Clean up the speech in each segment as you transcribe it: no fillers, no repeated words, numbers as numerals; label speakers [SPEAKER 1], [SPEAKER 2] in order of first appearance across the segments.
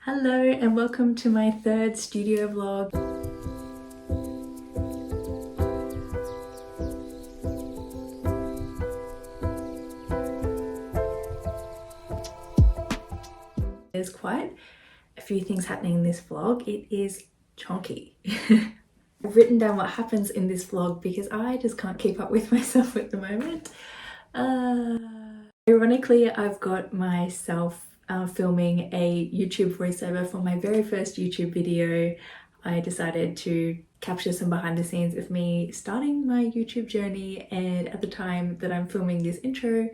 [SPEAKER 1] Hello and welcome to my third studio vlog. There's quite a few things happening in this vlog. It is chonky. I've written down what happens in this vlog because I just can't keep up with myself at the moment. Ironically, I've got myself filming a YouTube voiceover for my very first YouTube video. I decided to capture some behind the scenes of me starting my YouTube journey, and at the time that I'm filming this intro,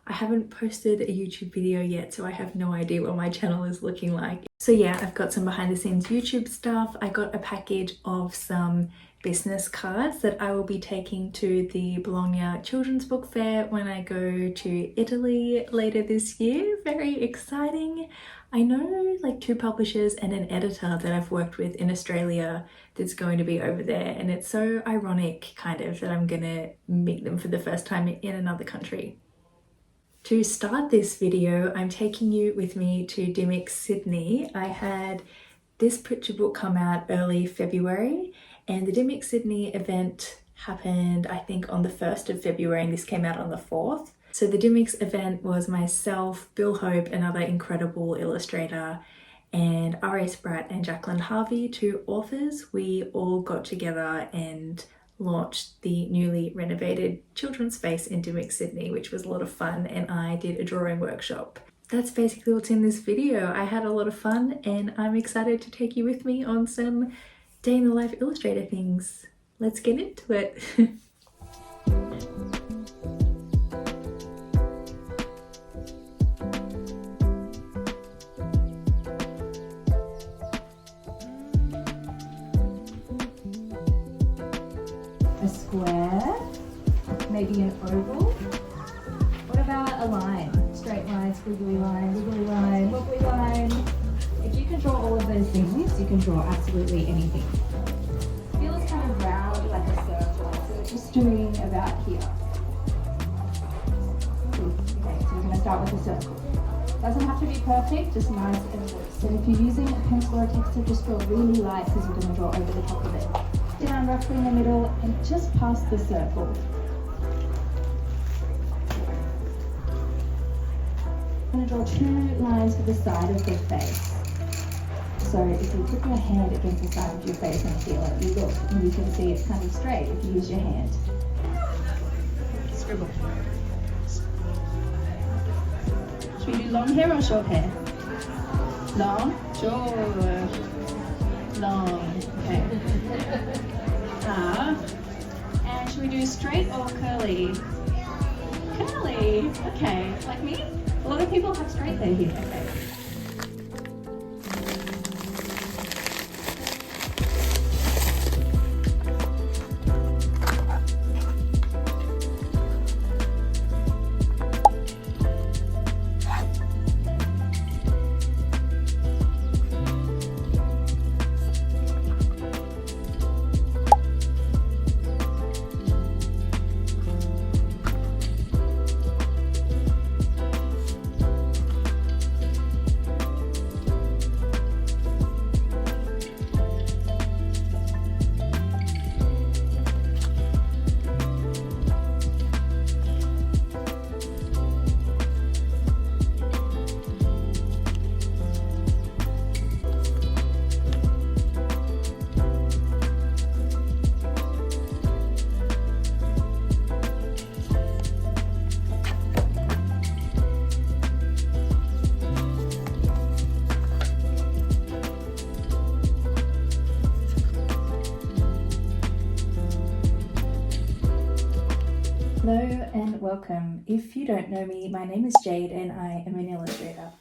[SPEAKER 1] I haven't posted a YouTube video yet, so I have no idea what my channel is looking like. So yeah, I've got some behind the scenes YouTube stuff. I got a package of some business cards that I will be taking to the Bologna Children's Book Fair when I go to Italy later this year. Very exciting. I know like 2 publishers and an editor that I've worked with in Australia that's going to be over there, and it's so ironic kind of that I'm gonna meet them for the first time in another country. To start this video, I'm taking you with me to Dymocks, Sydney. I had this picture book come out early February, and the Dymocks Sydney event happened I think on the 1st of February, and this came out on the 4th. So the Dymocks event was myself, Bill Hope, another incredible illustrator, and R.A. Spratt and Jacqueline Harvey, 2 authors. We all got together and launched the newly renovated children's space in Dymocks, Sydney, which was a lot of fun, and I did a drawing workshop. That's basically what's in this video. I had a lot of fun and I'm excited to take you with me on some day in the life Illustrator things. Let's get into it.
[SPEAKER 2] A square, maybe an oval. What about a line? Straight line, squiggly line, wiggly line, wobbly line. If you can draw all of those things, you can draw absolutely anything. Feel it's kind of round like a circle, so we're just doing about here. Okay, so we're going to start with a circle. Doesn't have to be perfect, just nice and loose. And if you're using a pencil or a texture, just draw really light because we're going to draw over the top of it. Down roughly in the middle and just past the circle. I'm going to draw 2 lines for the side of the face. So if you put your hand against the side of your face and feel it, you look and you can see it's kind of straight if you use your hand. Scribble. Should we do long hair or short hair? Long? Sure. Long. Okay. And should we do straight or curly? Curly. Okay. Like me? A lot of people have straight hair here. Okay.
[SPEAKER 1] Hello and welcome. If you don't know me, my name is Jade and I am an illustrator.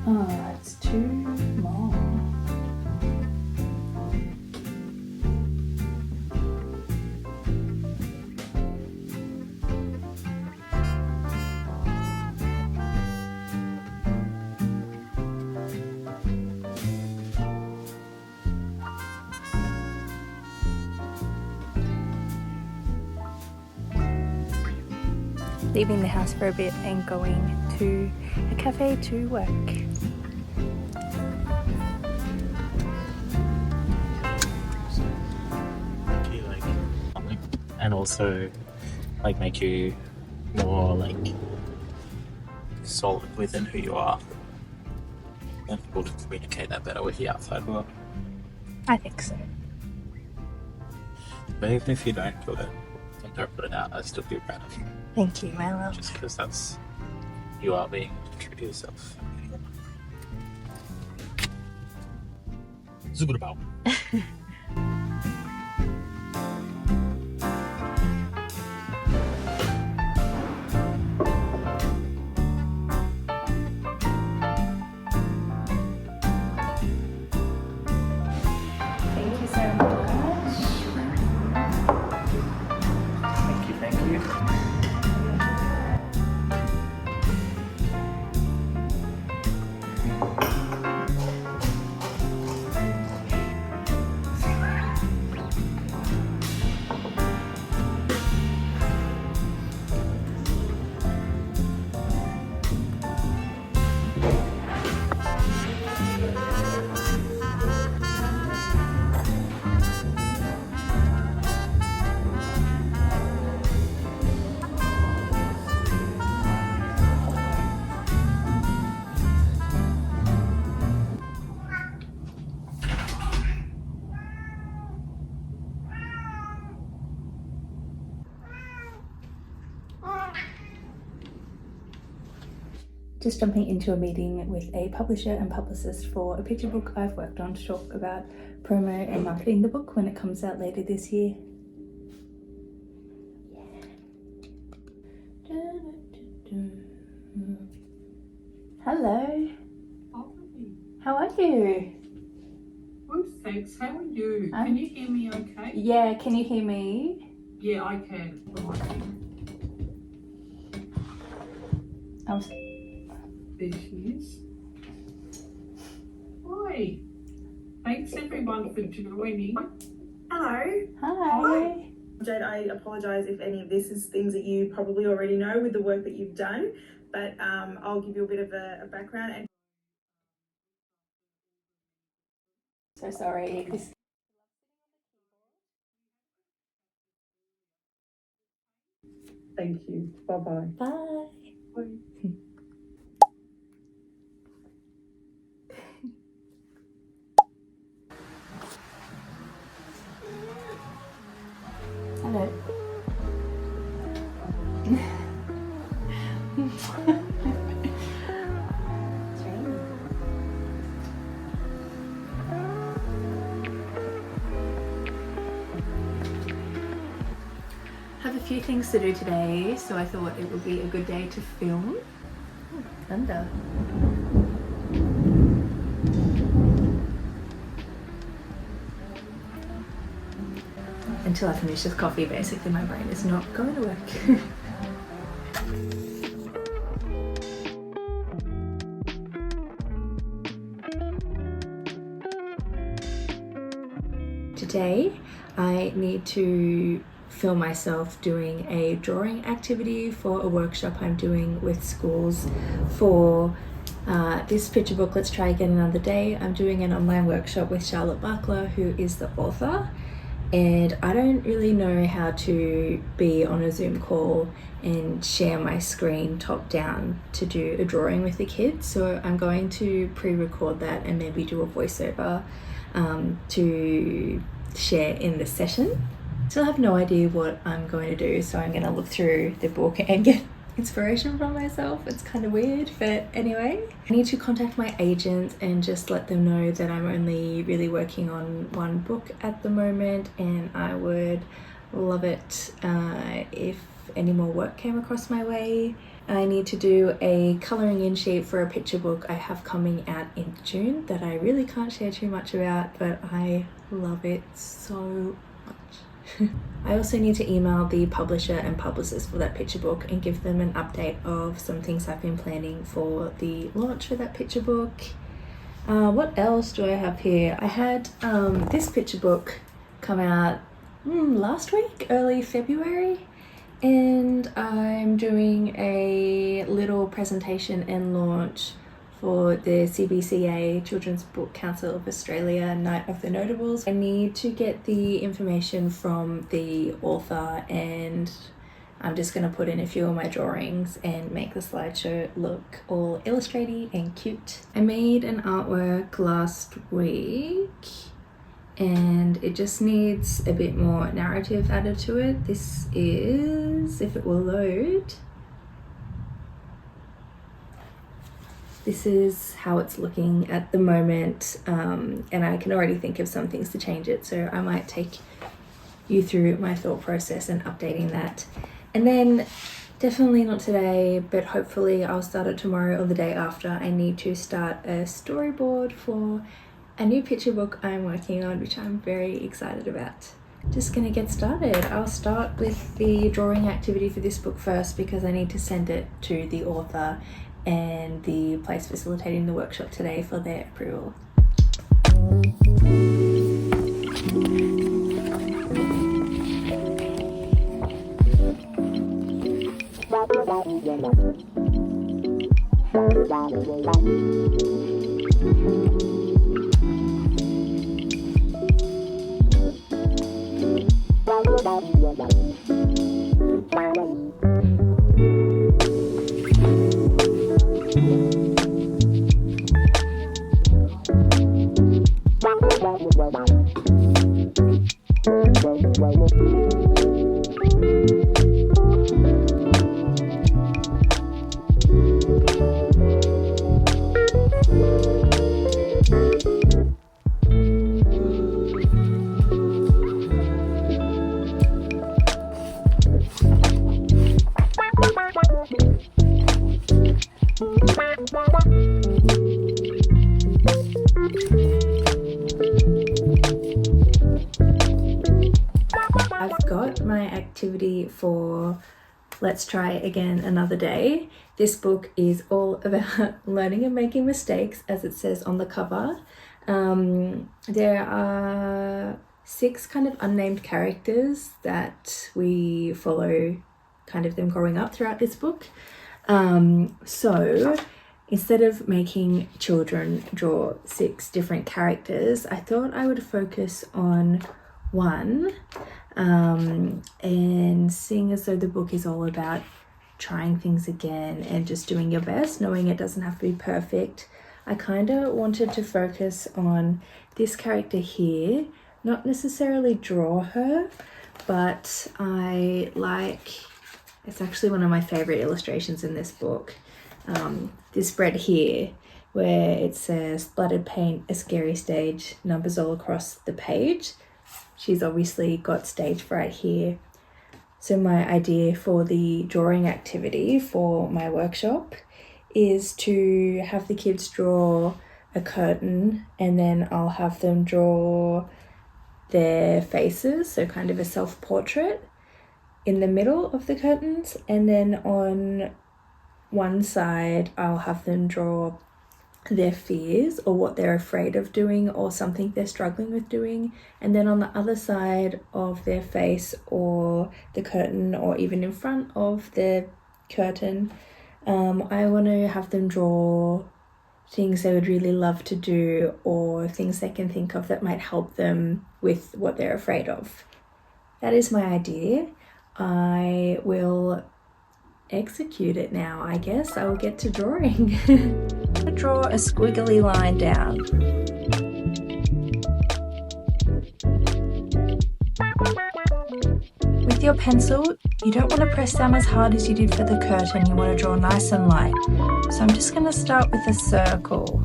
[SPEAKER 1] Oh, it's too long. leaving the house for a bit and going to a cafe to work.
[SPEAKER 3] And also like make you more like solid within who you are, and able to communicate that better with the outside world.
[SPEAKER 1] I think so.
[SPEAKER 3] But even if you don't feel it and don't put it out, I still feel proud of you.
[SPEAKER 1] Thank you, my love.
[SPEAKER 3] Just because that's, you are being true to yourself. Zubudabao.
[SPEAKER 1] Thank you so much.
[SPEAKER 3] Thank you, thank you.
[SPEAKER 1] Just jumping into a meeting with a publisher and publicist for a picture book I've worked on to talk about promo and marketing the book when it comes out later this year. Hello.
[SPEAKER 4] Hi.
[SPEAKER 1] How are you?
[SPEAKER 4] Good, thanks. How are you?
[SPEAKER 1] I'm-
[SPEAKER 4] Can you hear me okay?
[SPEAKER 1] Yeah, can you hear me?
[SPEAKER 4] Yeah, I can. Right.
[SPEAKER 1] I was...
[SPEAKER 4] There she is. Hi. Thanks everyone for joining.
[SPEAKER 5] Hello.
[SPEAKER 1] Hi.
[SPEAKER 5] Jade, I apologise if any of this is things that you probably already know with the work that you've done, but I'll give you a bit of a background. And
[SPEAKER 1] So sorry.
[SPEAKER 4] Thank you. Bye-bye.
[SPEAKER 1] Bye. Hello. Have a few things to do today, so I thought it would be a good day to film. Oh, thunder. Until I finish this coffee, basically my brain is not going to work. Today I need to film myself doing a drawing activity for a workshop I'm doing with schools for this picture book, Let's Try Again Another Day. I'm doing an online workshop with Charlotte Barkler, who is the author, and I don't really know how to be on a Zoom call and share my screen top down to do a drawing with the kids, so I'm going to pre-record that and maybe do a voiceover to share in the session. Still have no idea what I'm going to do, so I'm going to look through the book and get inspiration from myself. It's kind of weird, but anyway. I need to contact my agent and just let them know that I'm only really working on one book at the moment, and I would love it if any more work came across my way. I need to do a colouring in sheet for a picture book I have coming out in June that I really can't share too much about, but I love it so much. I also need to email the publisher and publicist for that picture book and give them an update of some things I've been planning for the launch for that picture book. What else do I have here? I had this picture book come out last week, early February, And I'm doing a little presentation and launch for the CBCA Children's Book Council of Australia Night of the Notables. I need to get the information from the author, and I'm just going to put in a few of my drawings and make the slideshow look all illustraty and cute. I made an artwork last week and it just needs a bit more narrative added to it. This is, if it will load, this is how it's looking at the moment, and I can already think of some things to change it, so I might take you through my thought process and updating that. And then definitely not today, but hopefully I'll start it tomorrow or the day after. I need to start a storyboard for a new picture book I'm working on, which I'm very excited about. Just gonna get started. I'll start with the drawing activity for this book first because I need to send it to the author and the place facilitating the workshop today for their approval. I've got my activity for Let's Try Again Another Day. This book is all about learning and making mistakes, as it says on the cover. There are 6 kind of unnamed characters that we follow, kind of them growing up throughout this book. So instead of making children draw 6 different characters, I thought I would focus on one. And seeing as though the book is all about trying things again and just doing your best, knowing it doesn't have to be perfect, I kind of wanted to focus on this character here, not necessarily draw her, but it's actually one of my favorite illustrations in this book. This spread here where it says splattered paint, a scary stage, numbers all across the page. She's obviously got stage fright here. So my idea for the drawing activity for my workshop is to have the kids draw a curtain, and then I'll have them draw their faces, so kind of a self-portrait in the middle of the curtains, and then on one side I'll have them draw their fears or what they're afraid of doing or something they're struggling with doing, and then on the other side of their face or the curtain or even in front of the curtain, I want to have them draw things they would really love to do or things they can think of that might help them with what they're afraid of. That is my idea. I will execute it now, I guess. I will get to drawing. Draw a squiggly line down. With your pencil, you don't want to press down as hard as you did for the curtain. You want to draw nice and light. So I'm just going to start with a circle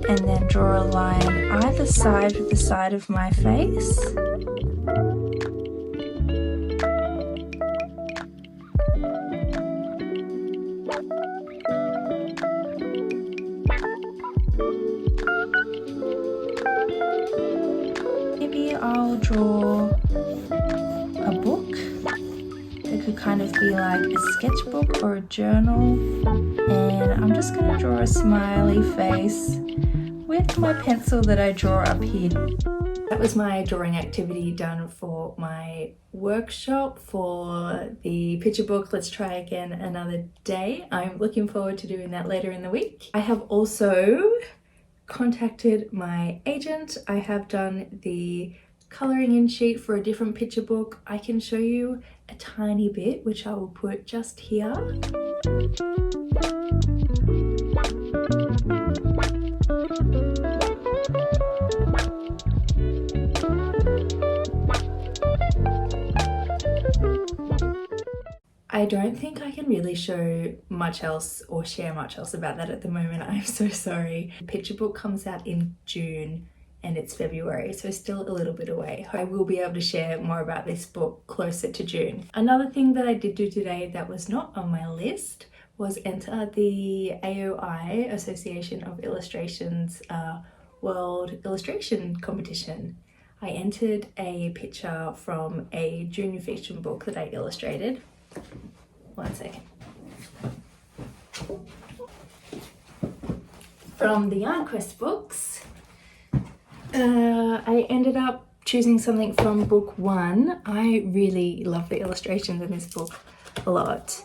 [SPEAKER 1] and then draw a line either side with the side of my face. Maybe I'll draw a book that could kind of be like a sketchbook or a journal, and I'm just going to draw a smiley face with my pencil that I draw up here That was my drawing activity done for my workshop for the picture book Let's Try Again Another Day. I'm looking forward to doing that later in the week. I have also contacted my agent. I have done the colouring in sheet for a different picture book. I can show you a tiny bit, which I will put just here. I don't think I can really show much else or share much else about that at the moment. I'm so sorry. The picture book comes out in June and it's February, so still a little bit away. I will be able to share more about this book closer to June. Another thing that I did do today that was not on my list was enter the AOI, Association of Illustration's World Illustration Competition. I entered a picture from a junior fiction book that I illustrated. One second. From the Yarn Quest books, I ended up choosing something from book 1. I really love the illustrations in this book a lot.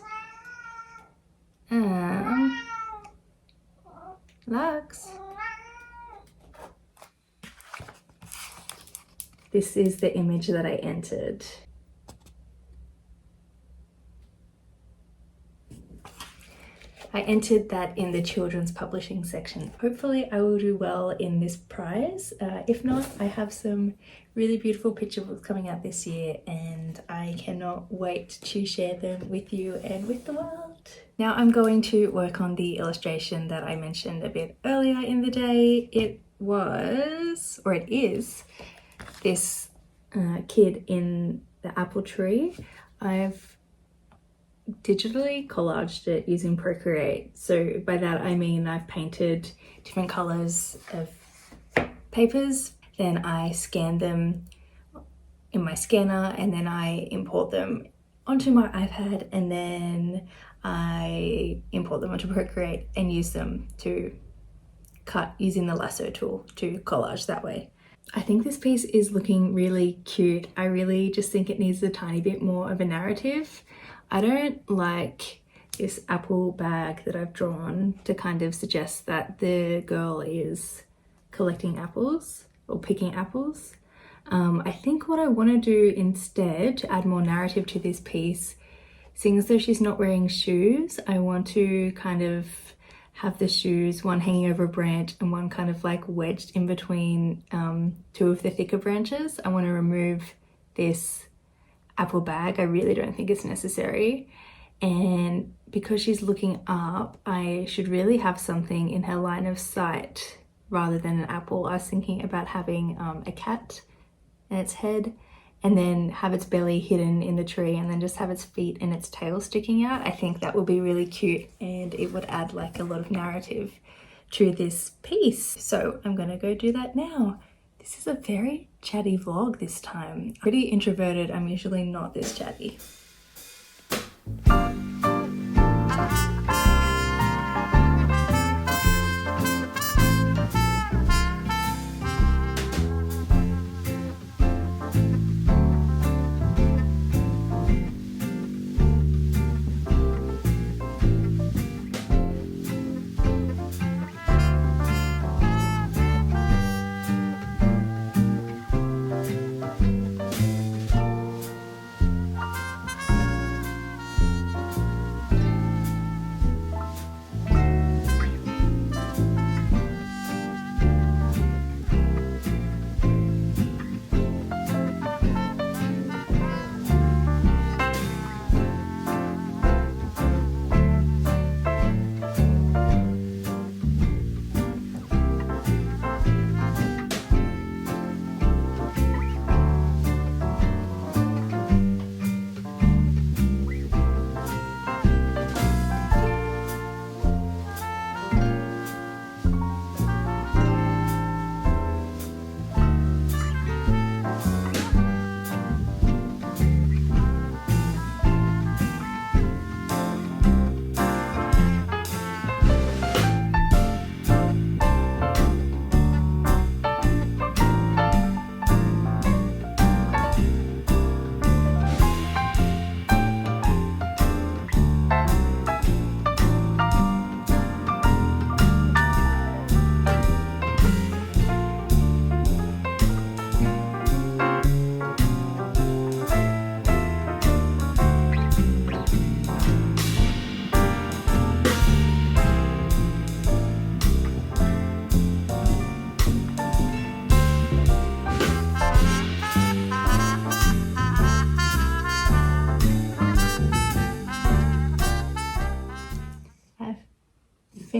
[SPEAKER 1] Lux. This is the image that I entered. I entered that in the children's publishing section. Hopefully I will do well in this prize. If not, I have some really beautiful picture books coming out this year and I cannot wait to share them with you and with the world. Now I'm going to work on the illustration that I mentioned a bit earlier in the day. It is, this kid in the apple tree. I've digitally collaged it using Procreate. So by that I mean I've painted different colors of papers, then I scan them in my scanner and then I import them onto my iPad and then I import them onto Procreate and use them to cut using the lasso tool to collage that way. I think this piece is looking really cute. I really just think it needs a tiny bit more of a narrative. I don't like this apple bag that I've drawn to kind of suggest that the girl is collecting apples or picking apples. I think what I want to do instead to add more narrative to this piece, seeing as though she's not wearing shoes, I want to kind of have the shoes, one hanging over a branch and one kind of like wedged in between two of the thicker branches. I want to remove this apple bag. I really don't think it's necessary. And because she's looking up, I should really have something in her line of sight rather than an apple. I was thinking about having a cat and its head and then have its belly hidden in the tree and then just have its feet and its tail sticking out. I think that would be really cute and it would add like a lot of narrative to this piece. So I'm gonna go do that now. This is a very chatty vlog this time. Pretty introverted, I'm usually not this chatty.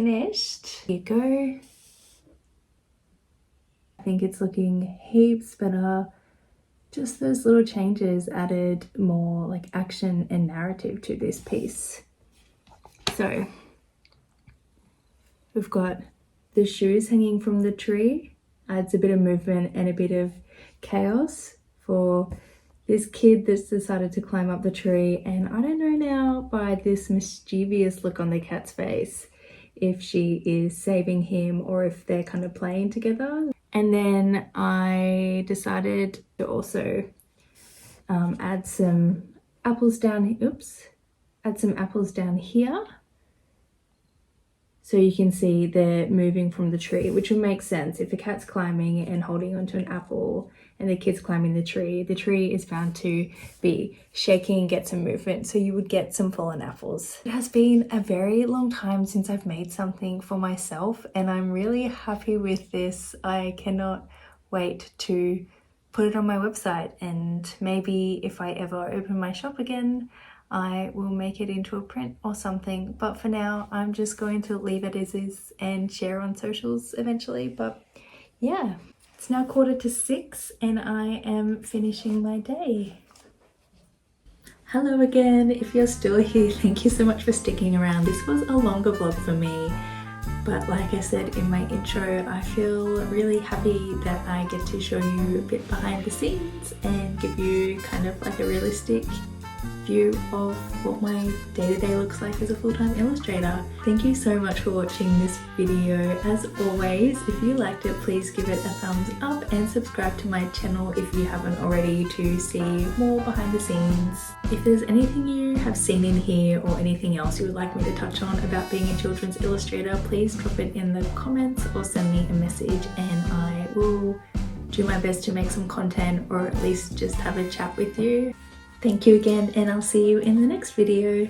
[SPEAKER 1] finished. Here you go. I think it's looking heaps better. Just those little changes added more like action and narrative to this piece. So we've got the shoes hanging from the tree, adds a bit of movement and a bit of chaos for this kid that's decided to climb up the tree. And I don't know now by this mischievous look on the cat's face if she is saving him or if they're kind of playing together. And then I decided to also add some apples down here. So you can see they're moving from the tree, which would make sense if a cat's climbing and holding onto an apple and the kid's climbing the tree is bound to be shaking and get some movement, so you would get some fallen apples. It has been a very long time since I've made something for myself and I'm really happy with this. I cannot wait to put it on my website, and maybe if I ever open my shop again, I will make it into a print or something, but for now I'm just going to leave it as is and share on socials eventually. But yeah, it's now 5:45 and I am finishing my day. Hello again, if you're still here, thank you so much for sticking around. This was a longer vlog for me, but like I said in my intro, I feel really happy that I get to show you a bit behind the scenes and give you kind of like a realistic view of what my day-to-day looks like as a full-time illustrator. Thank you so much for watching this video. As always, if you liked it, please give it a thumbs up and subscribe to my channel if you haven't already to see more behind the scenes. If there's anything you have seen in here or anything else you would like me to touch on about being a children's illustrator, please drop it in the comments or send me a message and I will do my best to make some content or at least just have a chat with you. Thank you again, and I'll see you in the next video.